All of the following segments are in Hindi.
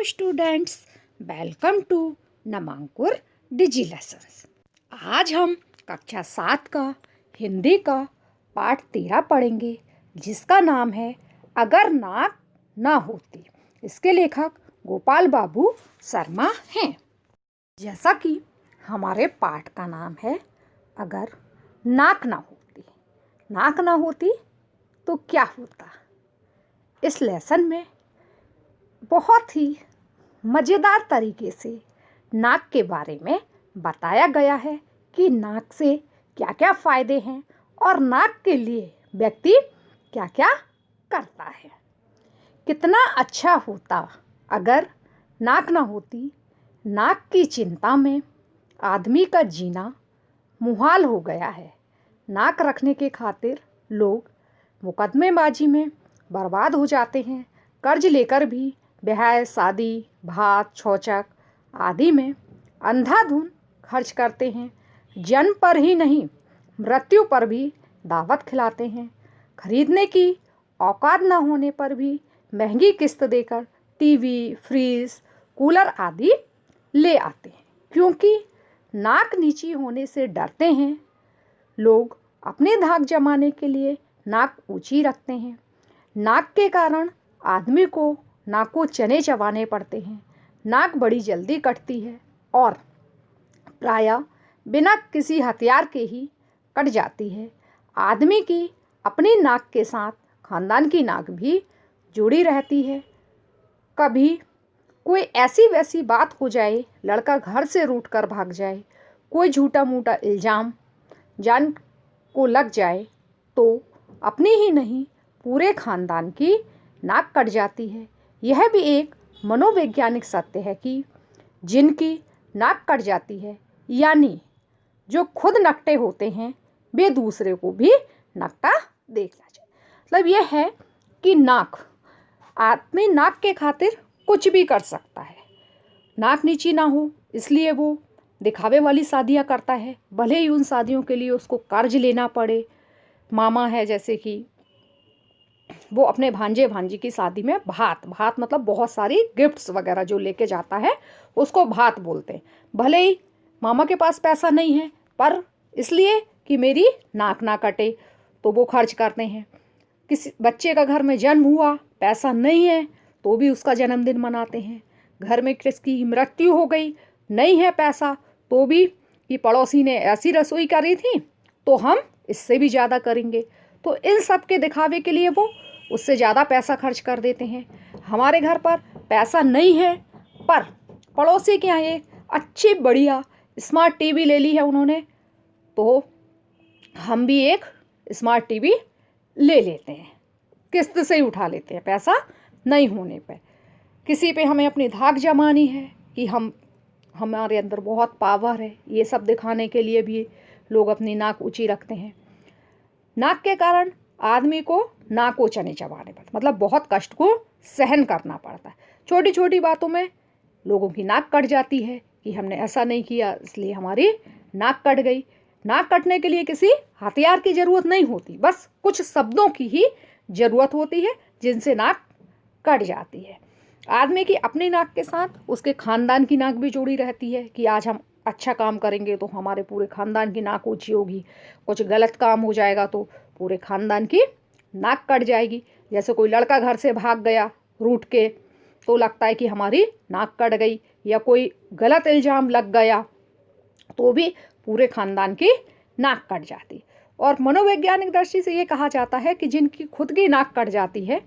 Students, welcome to Namankur digi lessons. आज हम कक्षा 7 का हिंदी का पाठ 13 पढ़ेंगे, जिसका नाम है अगर नाक ना होती। इसके लेखक गोपाल बाबू शर्मा हैं। जैसा कि हमारे पाठ का नाम है अगर नाक ना होती। नाक ना होती तो क्या होता। इस लेसन में बहुत ही मज़ेदार तरीके से नाक के बारे में बताया गया है कि नाक से क्या क्या फ़ायदे हैं और नाक के लिए व्यक्ति क्या क्या करता है। कितना अच्छा होता अगर नाक ना होती। नाक की चिंता में आदमी का जीना मुहाल हो गया है। नाक रखने के खातिर लोग मुकदमेबाजी में बर्बाद हो जाते हैं। कर्ज लेकर भी ब्याह शादी भात छौचक आदि में अंधाधुंध खर्च करते हैं। जन्म पर ही नहीं, मृत्यु पर भी दावत खिलाते हैं। खरीदने की औकात न होने पर भी महंगी किस्त देकर टीवी, फ्रिज, कूलर आदि ले आते हैं, क्योंकि नाक नीची होने से डरते हैं। लोग अपने धाक जमाने के लिए नाक ऊंची रखते हैं। नाक के कारण आदमी को नाक को चने चबाने पड़ते हैं। नाक बड़ी जल्दी कटती है और प्रायः बिना किसी हथियार के ही कट जाती है। आदमी की अपनी नाक के साथ खानदान की नाक भी जुड़ी रहती है। कभी कोई ऐसी वैसी बात हो जाए, लड़का घर से रूठ कर भाग जाए, कोई झूठा मूठा इल्ज़ाम जान को लग जाए तो अपनी ही नहीं पूरे खानदान की नाक कट जाती है। यह भी एक मनोवैज्ञानिक सत्य है कि जिनकी नाक कट जाती है, यानी जो खुद नकटे होते हैं, वे दूसरे को भी नकटा देखना चाहिए। मतलब यह है कि नाक आदमी नाक के खातिर कुछ भी कर सकता है। नाक नीची ना हो इसलिए वो दिखावे वाली शादियां करता है, भले ही उन शादियों के लिए उसको कर्ज लेना पड़े। मामा है जैसे कि वो अपने भांजे भांजी की शादी में भात मतलब बहुत सारी गिफ्ट्स वगैरह जो लेके जाता है उसको भात बोलते हैं। भले ही मामा के पास पैसा नहीं है, पर इसलिए कि मेरी नाक ना कटे तो वो खर्च करते हैं। किसी बच्चे का घर में जन्म हुआ, पैसा नहीं है तो भी उसका जन्मदिन मनाते हैं। घर में किसकी मृत्यु हो गई, नहीं है पैसा तो भी कि पड़ोसी ने ऐसी रसोई करी थी तो हम इससे भी ज़्यादा करेंगे। तो इन सब के दिखावे के लिए वो उससे ज़्यादा पैसा खर्च कर देते हैं। हमारे घर पर पैसा नहीं है, पर पड़ोसी के यहाँ एक अच्छी बढ़िया स्मार्ट टीवी ले ली है उन्होंने, तो हम भी एक स्मार्ट टीवी ले लेते हैं, किस्त से ही उठा लेते हैं पैसा नहीं होने पर। किसी पे हमें अपनी धाक जमानी है कि हमारे अंदर बहुत पावर है, ये सब दिखाने के लिए भी लोग अपनी नाक ऊंची रखते हैं। नाक के कारण आदमी को नाक को चने चबाने पड़ते, मतलब बहुत कष्ट को सहन करना पड़ता है। छोटी छोटी बातों में लोगों की नाक कट जाती है कि हमने ऐसा नहीं किया इसलिए हमारी नाक कट गई। नाक कटने के लिए किसी हथियार की ज़रूरत नहीं होती, बस कुछ शब्दों की ही ज़रूरत होती है जिनसे नाक कट जाती है। आदमी की अपनी नाक के साथ उसके खानदान की नाक भी जुड़ी रहती है कि आज हम अच्छा काम करेंगे तो हमारे पूरे खानदान की नाक ऊंची होगी। कुछ गलत काम हो जाएगा तो पूरे खानदान की नाक कट जाएगी। जैसे कोई लड़का घर से भाग गया रूठ के तो लगता है कि हमारी नाक कट गई, या कोई गलत इल्ज़ाम लग गया तो भी पूरे खानदान की नाक कट जाती। और मनोवैज्ञानिक दृष्टि से ये कहा जाता है कि जिनकी खुद की नाक कट जाती है,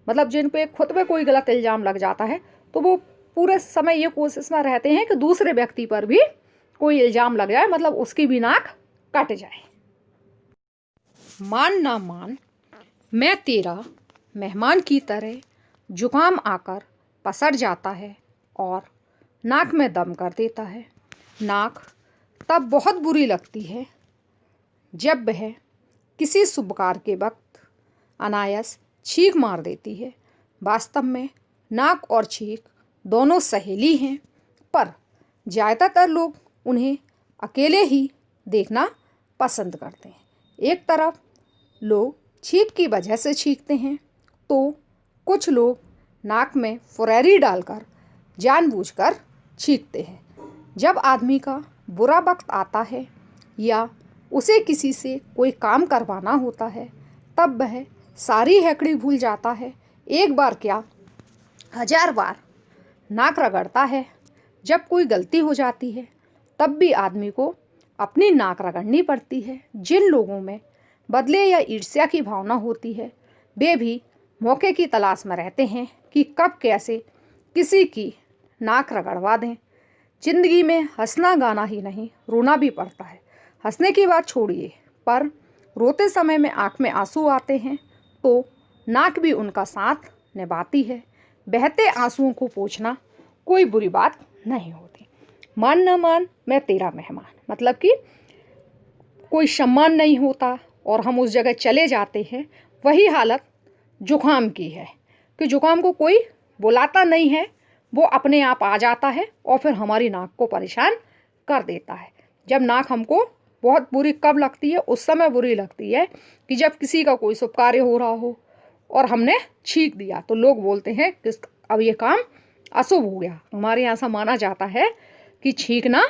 मतलब जिन पे खुद पे कोई गलत इल्ज़ाम लग जाता है, तो वो पूरे समय ये कोशिश में रहते हैं कि दूसरे व्यक्ति पर भी कोई इल्ज़ाम लग जाए, मतलब उसकी भी नाक कट जाए। मान ना मान मैं तेरा मेहमान की तरह जुकाम आकर पसर जाता है और नाक में दम कर देता है। नाक तब बहुत बुरी लगती है जब वह किसी शुभ कार्य के वक्त अनायास छींक मार देती है। वास्तव में नाक और छींक दोनों सहेली हैं, पर ज़्यादातर लोग उन्हें अकेले ही देखना पसंद करते हैं। एक तरफ लोग छींक की वजह से छींकते हैं तो कुछ लोग नाक में फुरैरी डालकर जानबूझकर छींकते हैं। जब आदमी का बुरा वक्त आता है या उसे किसी से कोई काम करवाना होता है, तब वह सारी हैकड़ी भूल जाता है। एक बार क्या 1000 बार नाक रगड़ता है। जब कोई गलती हो जाती है तब भी आदमी को अपनी नाक रगड़नी पड़ती है। जिन लोगों में बदले या ईर्ष्या की भावना होती है, वे भी मौके की तलाश में रहते हैं कि कब कैसे किसी की नाक रगड़वा दें। जिंदगी में हंसना गाना ही नहीं, रोना भी पड़ता है। हंसने की बात छोड़िए, पर रोते समय में आँख में आंसू आते हैं तो नाक भी उनका साथ निभाती है। बहते आंसुओं को पोंछना कोई बुरी बात नहीं होती। मान न मान मैं तेरा मेहमान, मतलब कि कोई सम्मान नहीं होता और हम उस जगह चले जाते हैं। वही हालत जुकाम की है कि जुकाम को कोई बुलाता नहीं है, वो अपने आप आ जाता है और फिर हमारी नाक को परेशान कर देता है। जब नाक हमको बहुत बुरी कब लगती है, उस समय बुरी लगती है कि जब किसी का कोई शुभ कार्य हो रहा हो और हमने छींक दिया तो लोग बोलते हैं कि अब ये काम अशुभ हो गया। हमारे यहाँ ऐसा माना जाता है कि छींकना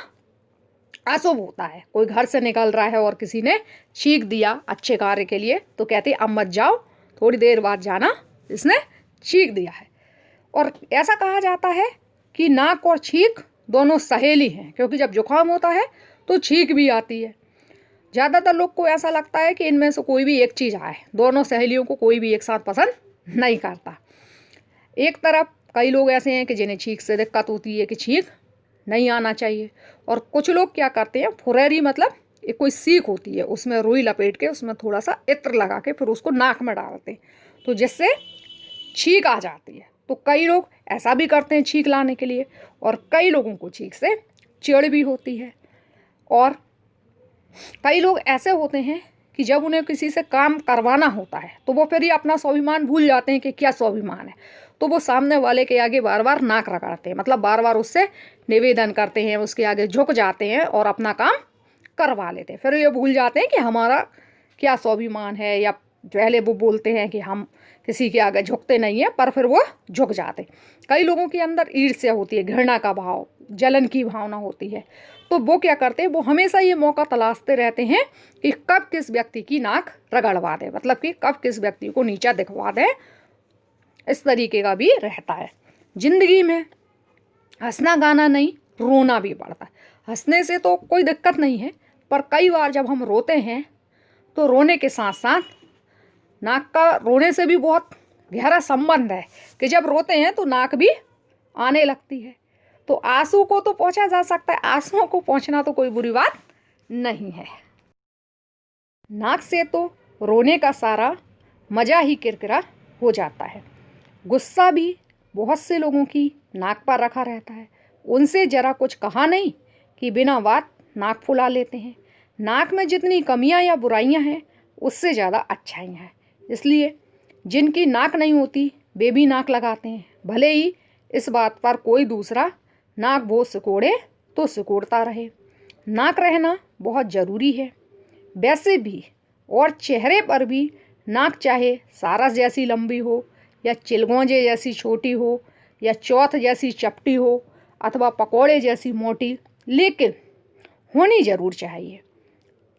अशुभ होता है। कोई घर से निकल रहा है और किसी ने छींक दिया अच्छे कार्य के लिए तो कहते अब मत जाओ, थोड़ी देर बाद जाना, इसने छींक दिया है। और ऐसा कहा जाता है कि नाक और छींक दोनों सहेली हैं, क्योंकि जब जुकाम होता है तो छींक भी आती है। ज़्यादातर लोग को ऐसा लगता है कि इनमें से कोई भी एक चीज़ आए, दोनों सहेलियों को कोई भी एक साथ पसंद नहीं करता। एक तरफ कई लोग ऐसे हैं कि जिन्हें छींक से दिक्कत होती है कि छींक नहीं आना चाहिए, और कुछ लोग क्या करते हैं, फुरेरी मतलब एक कोई सीख होती है, उसमें रुई लपेट के उसमें थोड़ा सा इत्र लगा के फिर उसको नाक में डालते हैं तो जिससे छींक आ जाती है। तो कई लोग ऐसा भी करते हैं छींक लाने के लिए, और कई लोगों को छींक से चिढ़ भी होती है। और कई लोग ऐसे होते हैं कि जब उन्हें किसी से काम करवाना होता है तो वो फिर ही अपना स्वाभिमान भूल जाते हैं कि क्या स्वाभिमान है, तो वो सामने वाले के आगे बार बार नाक रगड़ते हैं, मतलब बार बार उससे निवेदन करते हैं, उसके आगे झुक जाते हैं और अपना काम करवा लेते हैं। फिर ये भूल जाते हैं कि हमारा क्या स्वाभिमान है, या पहले वो बोलते हैं कि हम किसी के आगे झुकते नहीं है, पर फिर वो झुक जाते। कई लोगों के अंदर ईर्ष्या होती है, घृणा का भाव, जलन की भावना होती है, तो वो क्या करते हैं, वो हमेशा ये मौका तलाशते रहते हैं कि कब किस व्यक्ति की नाक रगड़वा दे, मतलब कि कब किस व्यक्ति को नीचा दिखवा दे। इस तरीके का भी रहता है। जिंदगी में हंसना गाना नहीं, रोना भी पड़ता है। हंसने से तो कोई दिक्कत नहीं है, पर कई बार जब हम रोते हैं तो रोने के साथ साथ नाक का रोने से भी बहुत गहरा संबंध है कि जब रोते हैं तो नाक भी आने लगती है। तो आंसू को तो पोंछा जा सकता है, आंसुओं को पोंछना तो कोई बुरी बात नहीं है। नाक से तो रोने का सारा मजा ही किरकिरा हो जाता है। गुस्सा भी बहुत से लोगों की नाक पर रखा रहता है, उनसे जरा कुछ कहा नहीं कि बिना बात नाक फुला लेते हैं। नाक में जितनी कमियां या बुराइयां हैं उससे ज़्यादा अच्छाइयां हैं, इसलिए जिनकी नाक नहीं होती वे भी नाक लगाते हैं, भले ही इस बात पर कोई दूसरा नाक बहुत सिकोड़े तो सिकोड़ता रहे। नाक रहना बहुत ज़रूरी है वैसे भी, और चेहरे पर भी नाक चाहे सारस जैसी लंबी हो या चिलगोंजे जैसी छोटी हो या चौथ जैसी चपटी हो अथवा पकौड़े जैसी मोटी, लेकिन होनी ज़रूर चाहिए।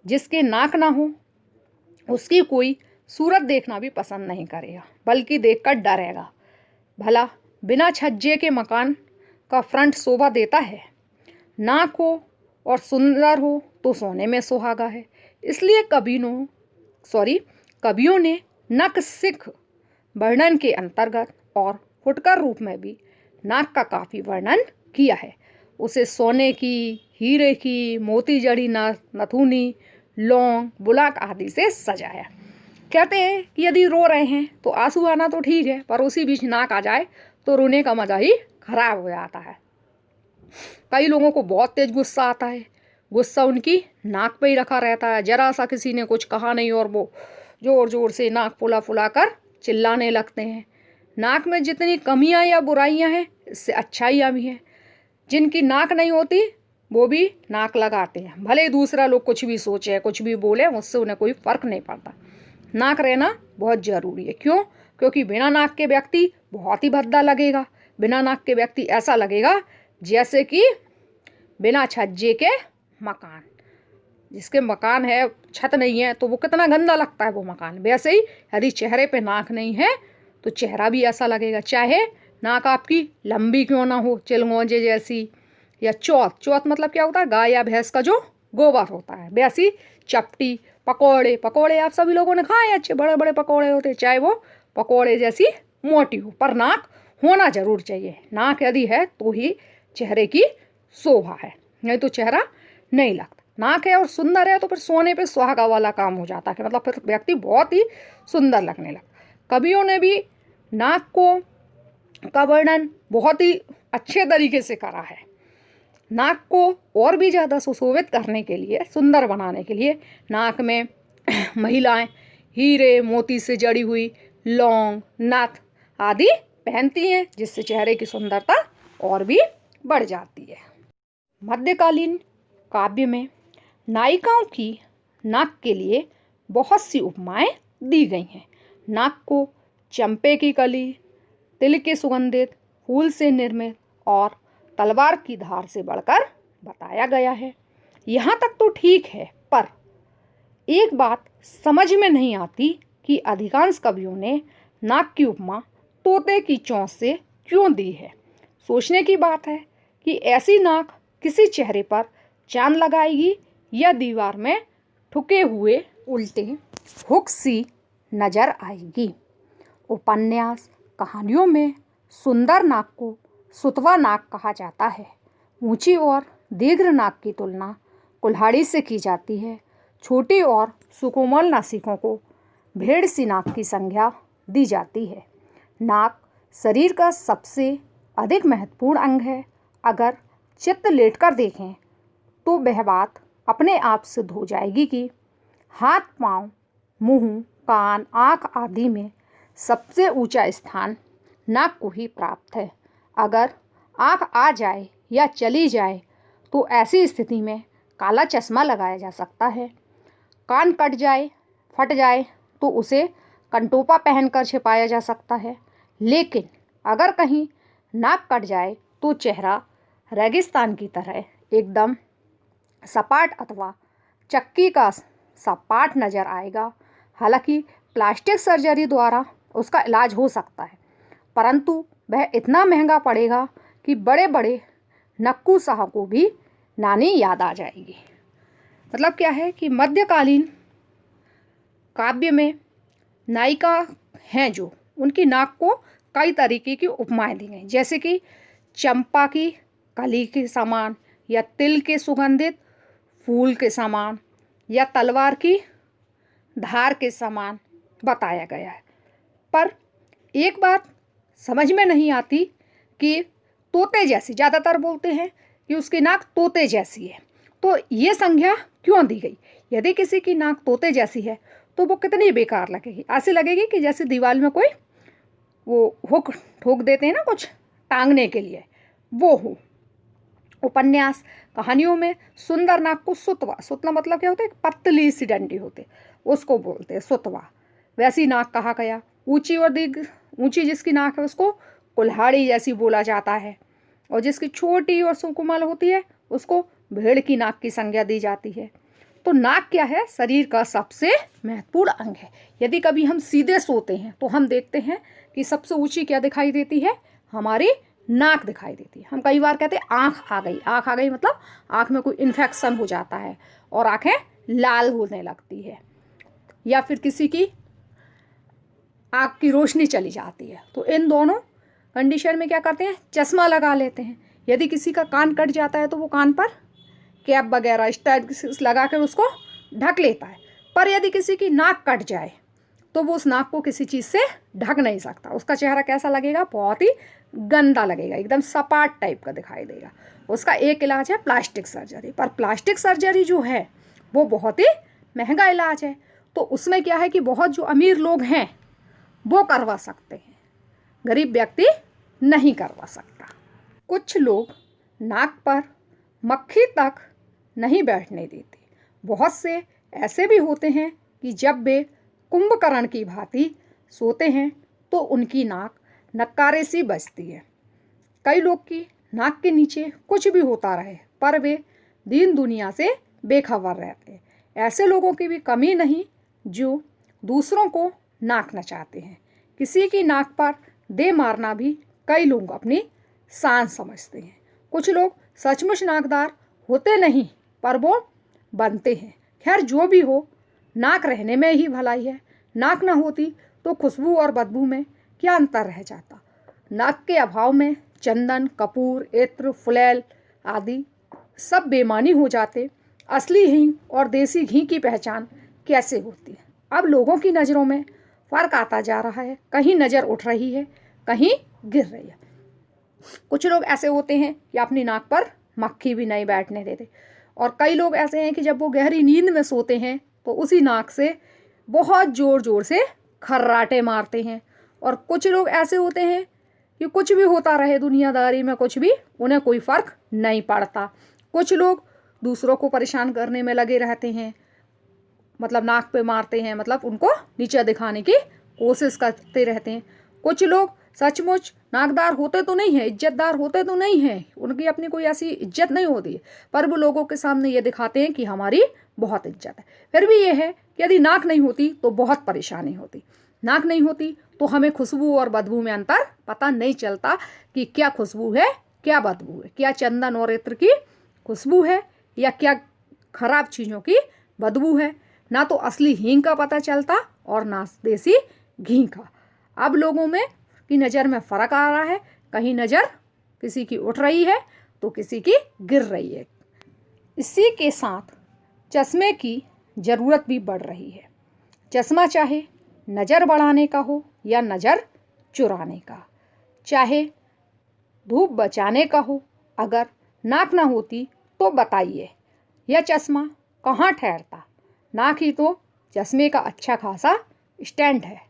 जिसके नाक ना हो उसकी कोई सूरत देखना भी पसंद नहीं करेगा, बल्कि देखकर डरेगा। भला बिना छज्जे के मकान का फ्रंट शोभा देता है, नाक हो और सुंदर हो तो सोने में सुहागा है। इसलिए कवियों ने नक सिख वर्णन के अंतर्गत और फुटकर रूप में भी नाक का काफ़ी वर्णन किया है। उसे सोने की, हीरे की, मोती जड़ी नथुनी, लौंग, बुलाक आदि से सजाया। कहते हैं कि यदि रो रहे हैं तो आंसू आना तो ठीक है, पर उसी बीच नाक आ जाए तो रोने का मजा ही खराब हो जाता है। कई लोगों को बहुत तेज गुस्सा आता है, गुस्सा उनकी नाक पे ही रखा रहता है। जरा सा किसी ने कुछ कहा नहीं और वो जोर जोर से नाक फुला फुला कर चिल्लाने लगते हैं। नाक में जितनी कमियां या बुराइयां हैं इससे अच्छाइयां भी हैं। जिनकी नाक नहीं होती वो भी नाक लगाते हैं, भले दूसरा लोग कुछ भी सोचे, कुछ भी बोले, उससे उन्हें कोई फर्क नहीं पड़ता। नाक रहना बहुत ज़रूरी है। क्यों? क्योंकि बिना नाक के व्यक्ति बहुत ही भद्दा लगेगा। बिना नाक के व्यक्ति ऐसा लगेगा जैसे कि बिना छज्जे के मकान, जिसके मकान है छत नहीं है तो वो कितना गंदा लगता है वो मकान, वैसे ही यदि चेहरे पे नाक नहीं है तो चेहरा भी ऐसा लगेगा, चाहे नाक आपकी लंबी क्यों ना हो, चिलगोजे जैसी, या चौथ। चौथ मतलब क्या होता है, गाय या भैंस का जो गोबर होता है, वैसी चपटी। पकोड़े, पकोड़े आप सभी लोगों ने खाए, अच्छे बड़े बड़े पकोड़े होते, चाहे वो पकोड़े जैसी मोटी हो, पर नाक होना जरूर चाहिए। नाक यदि है तो ही चेहरे की शोभा है, नहीं तो चेहरा नहीं लगता। नाक है और सुंदर है तो फिर सोने पे सुहागा वाला काम हो जाता है, मतलब फिर व्यक्ति बहुत ही सुंदर लगने लगता। कवियों ने भी नाक का वर्णन बहुत ही अच्छे तरीके से करा है। नाक को और भी ज़्यादा सुशोभित करने के लिए, सुंदर बनाने के लिए नाक में महिलाएं हीरे मोती से जड़ी हुई लौंग, नथ आदि पहनती हैं, जिससे चेहरे की सुंदरता और भी बढ़ जाती है। मध्यकालीन काव्य में नायिकाओं की नाक के लिए बहुत सी उपमाएं दी गई हैं। नाक को चंपे की कली, तिल के सुगंधित फूल से निर्मित और तलवार की धार से बढ़कर बताया गया है। यहाँ तक तो ठीक है, पर एक बात समझ में नहीं आती कि अधिकांश कवियों ने नाक की उपमा तोते की चोंच से क्यों दी है। सोचने की बात है कि ऐसी नाक किसी चेहरे पर चांद लगाएगी या दीवार में ठुके हुए उल्टे हुक सी नजर आएगी। उपन्यास कहानियों में सुंदर नाक को सुतवा नाक कहा जाता है। ऊंची और दीर्घ नाक की तुलना कुल्हाड़ी से की जाती है। छोटी और सुकोमल नासिकों को भेड़ सी नाक की संज्ञा दी जाती है। नाक शरीर का सबसे अधिक महत्वपूर्ण अंग है। अगर चित्त लेटकर देखें तो वह बात अपने आप सिद्ध हो जाएगी कि हाथ, पाँव, मुंह, कान, आँख आदि में सबसे ऊंचा स्थान नाक को ही प्राप्त है। अगर आँख आ जाए या चली जाए तो ऐसी स्थिति में काला चश्मा लगाया जा सकता है। कान कट जाए, फट जाए तो उसे कंटोपा पहनकर छिपाया जा सकता है। लेकिन अगर कहीं नाक कट जाए तो चेहरा रेगिस्तान की तरह एकदम सपाट अथवा चक्की का सपाट नजर आएगा। हालांकि प्लास्टिक सर्जरी द्वारा उसका इलाज हो सकता है, परंतु वह इतना महंगा पड़ेगा कि बड़े बड़े नक्कू शाह को भी नानी याद आ जाएगी। मतलब क्या है कि मध्यकालीन काव्य में नायिका हैं जो, उनकी नाक को कई तरीके की उपमाएं दी गई, जैसे कि चंपा की कली के समान, या तिल के सुगंधित फूल के समान, या तलवार की धार के समान बताया गया है। पर एक बात समझ में नहीं आती कि तोते जैसी, ज़्यादातर बोलते हैं कि उसकी नाक तोते जैसी है, तो ये संज्ञा क्यों दी गई। यदि किसी की नाक तोते जैसी है तो वो कितनी बेकार लगेगी। ऐसी लगेगी कि जैसे दीवार में कोई वो हुक ठोक देते हैं ना कुछ टांगने के लिए, वो हो। उपन्यास कहानियों में सुंदर नाक को सुतवा, सुतवा मतलब क्या होता है, पतली सी डंडी होती, उसको बोलते हैं सुतवा, वैसी नाक कहा गया। ऊंची और दीर्घ, ऊंची जिसकी नाक है उसको कुल्हाड़ी जैसी बोला जाता है, और जिसकी छोटी और सुकुमाल होती है उसको भेड़ की नाक की संज्ञा दी जाती है। तो नाक क्या है, शरीर का सबसे महत्वपूर्ण अंग है। यदि कभी हम सीधे सोते हैं तो हम देखते हैं कि सबसे ऊंची क्या दिखाई देती है, हमारी नाक दिखाई देती है। हम कई बार कहते हैं आँख आ गई, आँख आ गई मतलब आँख में कोई इन्फेक्शन हो जाता है और आँखें लाल होने लगती है, या फिर किसी की आँख की रोशनी चली जाती है। तो इन दोनों कंडीशन में क्या करते हैं, चश्मा लगा लेते हैं। यदि किसी का कान कट जाता है तो वो कान पर कैप वगैरह इस टाइप लगा कर उसको ढक लेता है। पर यदि किसी की नाक कट जाए तो वो उस नाक को किसी चीज़ से ढक नहीं सकता। उसका चेहरा कैसा लगेगा, बहुत ही गंदा लगेगा, एकदम सपाट टाइप का दिखाई देगा। उसका एक इलाज है प्लास्टिक सर्जरी, पर प्लास्टिक सर्जरी जो है वो बहुत ही महंगा इलाज है। तो उसमें क्या है कि बहुत जो अमीर लोग हैं वो करवा सकते हैं, गरीब व्यक्ति नहीं करवा सकता। कुछ लोग नाक पर मक्खी तक नहीं बैठने देते। बहुत से ऐसे भी होते हैं कि जब वे कुंभकर्ण की भांति सोते हैं तो उनकी नाक नक्कारे सी बजती है। कई लोग की नाक के नीचे कुछ भी होता रहे पर वे दीन दुनिया से बेखबर रहते हैं। ऐसे लोगों की भी कमी नहीं जो दूसरों को नाक नचाते हैं। किसी की नाक पर दे मारना भी कई लोग अपनी शान समझते हैं। कुछ लोग सचमुच नाकदार होते नहीं पर वो बनते हैं। खैर जो भी हो, नाक रहने में ही भलाई है। नाक ना होती तो खुशबू और बदबू में क्या अंतर रह जाता। नाक के अभाव में चंदन, कपूर, इत्र, फुलैल आदि सब बेमानी हो जाते। असली हींग और देसी घी की पहचान कैसे होती है? अब लोगों की नज़रों में फ़र्क आता जा रहा है। कहीं नज़र उठ रही है, कहीं गिर रही है। कुछ लोग ऐसे होते हैं कि अपनी नाक पर मक्खी भी नहीं बैठने देते, और कई लोग ऐसे हैं कि जब वो गहरी नींद में सोते हैं तो उसी नाक से बहुत ज़ोर ज़ोर से खर्राटे मारते हैं। और कुछ लोग ऐसे होते हैं कि कुछ भी होता रहे दुनियादारी में, कुछ भी उन्हें कोई फ़र्क नहीं पड़ता। कुछ लोग दूसरों को परेशान करने में लगे रहते हैं, मतलब नाक पे मारते हैं, मतलब उनको नीचा दिखाने की कोशिश करते रहते हैं। कुछ लोग सचमुच नाकदार होते तो नहीं है, इज्जतदार होते तो नहीं है, उनकी अपनी कोई ऐसी इज्जत नहीं होती है, पर वो लोगों के सामने ये दिखाते हैं कि हमारी बहुत इज्जत है। फिर भी ये है कि यदि नाक नहीं होती तो बहुत परेशानी होती। नाक नहीं होती तो हमें खुशबू और बदबू में अंतर पता नहीं चलता कि क्या खुशबू है क्या बदबू है, क्या चंदन और इत्र की खुशबू है या क्या खराब चीज़ों की बदबू है। ना तो असली हींग का पता चलता और ना देसी घी का। अब लोगों में की नज़र में फ़र्क आ रहा है। कहीं नज़र किसी की उठ रही है तो किसी की गिर रही है। इसी के साथ चश्मे की ज़रूरत भी बढ़ रही है। चश्मा चाहे नज़र बढ़ाने का हो या नज़र चुराने का, चाहे धूप बचाने का हो, अगर नाक ना होती तो बताइए यह चश्मा कहाँ ठहरता। नाक ही तो चश्मे का अच्छा खासा स्टैंड है।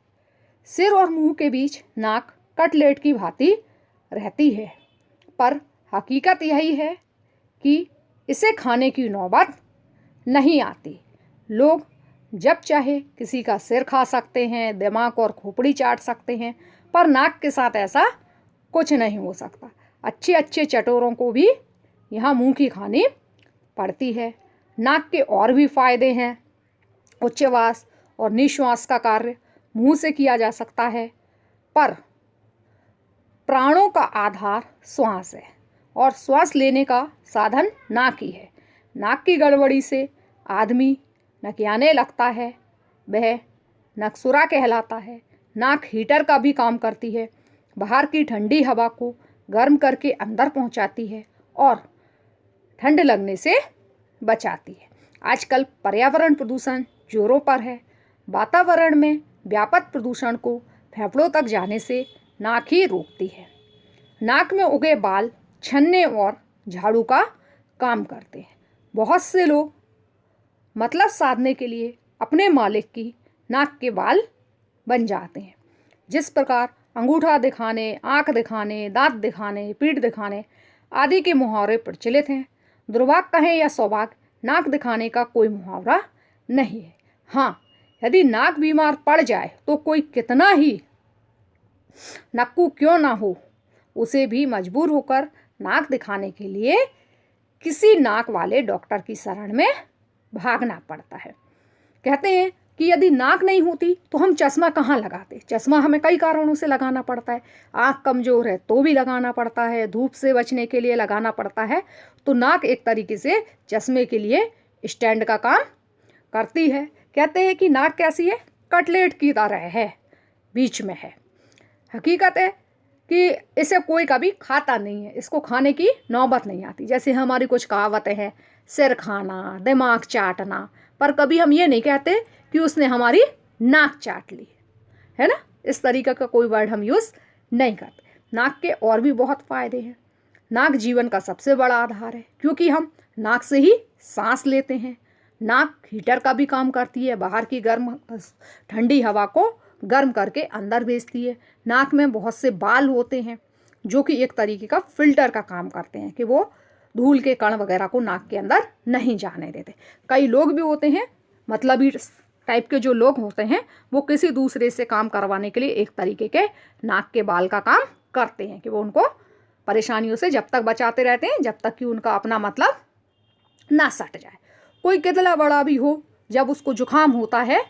सिर और मुंह के बीच नाक कटलेट की भांति रहती है, पर हकीकत यही है कि इसे खाने की नौबत नहीं आती। लोग जब चाहे किसी का सिर खा सकते हैं, दिमाग और खोपड़ी चाट सकते हैं, पर नाक के साथ ऐसा कुछ नहीं हो सकता। अच्छे अच्छे चटोरों को भी यहाँ मुंह की खानी पड़ती है। नाक के और भी फायदे हैं। उच्छ्वास और निश्वास का कार्य मुंह से किया जा सकता है, पर प्राणों का आधार श्वास है और श्वास लेने का साधन नाक ही है। नाक की गड़बड़ी से आदमी नकियाने लगता है, वह नकसुरा कहलाता है। नाक हीटर का भी काम करती है, बाहर की ठंडी हवा को गर्म करके अंदर पहुंचाती है और ठंड लगने से बचाती है। आजकल पर्यावरण प्रदूषण जोरों पर है। वातावरण में व्यापक प्रदूषण को फेफड़ों तक जाने से नाक ही रोकती है। नाक में उगे बाल छन्ने और झाड़ू का काम करते हैं। बहुत से लोग मतलब साधने के लिए अपने मालिक की नाक के बाल बन जाते हैं। जिस प्रकार अंगूठा दिखाने, आंख दिखाने, दांत दिखाने, पीठ दिखाने आदि के मुहावरे प्रचलित हैं, दुर्भाग्य कहें या सौभाग्य, नाक दिखाने का कोई मुहावरा नहीं है। हाँ, यदि नाक बीमार पड़ जाए तो कोई कितना ही नक्कू क्यों ना हो, उसे भी मजबूर होकर नाक दिखाने के लिए किसी नाक वाले डॉक्टर की शरण में भागना पड़ता है। कहते हैं कि यदि नाक नहीं होती तो हम चश्मा कहाँ लगाते। चश्मा हमें कई कारणों से लगाना पड़ता है। आँख कमज़ोर है तो भी लगाना पड़ता है, धूप से बचने के लिए लगाना पड़ता है। तो नाक एक तरीके से चश्मे के लिए स्टैंड का काम करती है। कहते हैं कि नाक कैसी है, कटलेट की तरह है, बीच में है। हकीकत है कि इसे कोई कभी खाता नहीं है, इसको खाने की नौबत नहीं आती। जैसे हमारी कुछ कहावतें हैं, सिर खाना, दिमाग चाटना, पर कभी हम ये नहीं कहते कि उसने हमारी नाक चाट ली है ना। इस तरीके का कोई वर्ड हम यूज़ नहीं करते। नाक के और भी बहुत फ़ायदे हैं। नाक जीवन का सबसे बड़ा आधार है, क्योंकि हम नाक से ही सांस लेते हैं। नाक हीटर का भी काम करती है, बाहर की गर्म ठंडी हवा को गर्म करके अंदर भेजती है। नाक में बहुत से बाल होते हैं जो कि एक तरीके का फिल्टर का काम करते हैं कि वो धूल के कण वगैरह को नाक के अंदर नहीं जाने देते। कई लोग भी होते हैं, मतलबी टाइप के जो लोग होते हैं, वो किसी दूसरे से काम करवाने के लिए एक तरीके के नाक के बाल का काम करते हैं कि वो उनको परेशानियों से जब तक बचाते रहते हैं जब तक कि उनका अपना मतलब ना सट जाए। कोई कितना बड़ा भी हो, जब उसको जुकाम होता है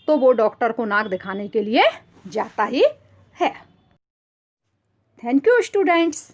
तो वो डॉक्टर को नाक दिखाने के लिए जाता ही है। Thank you students.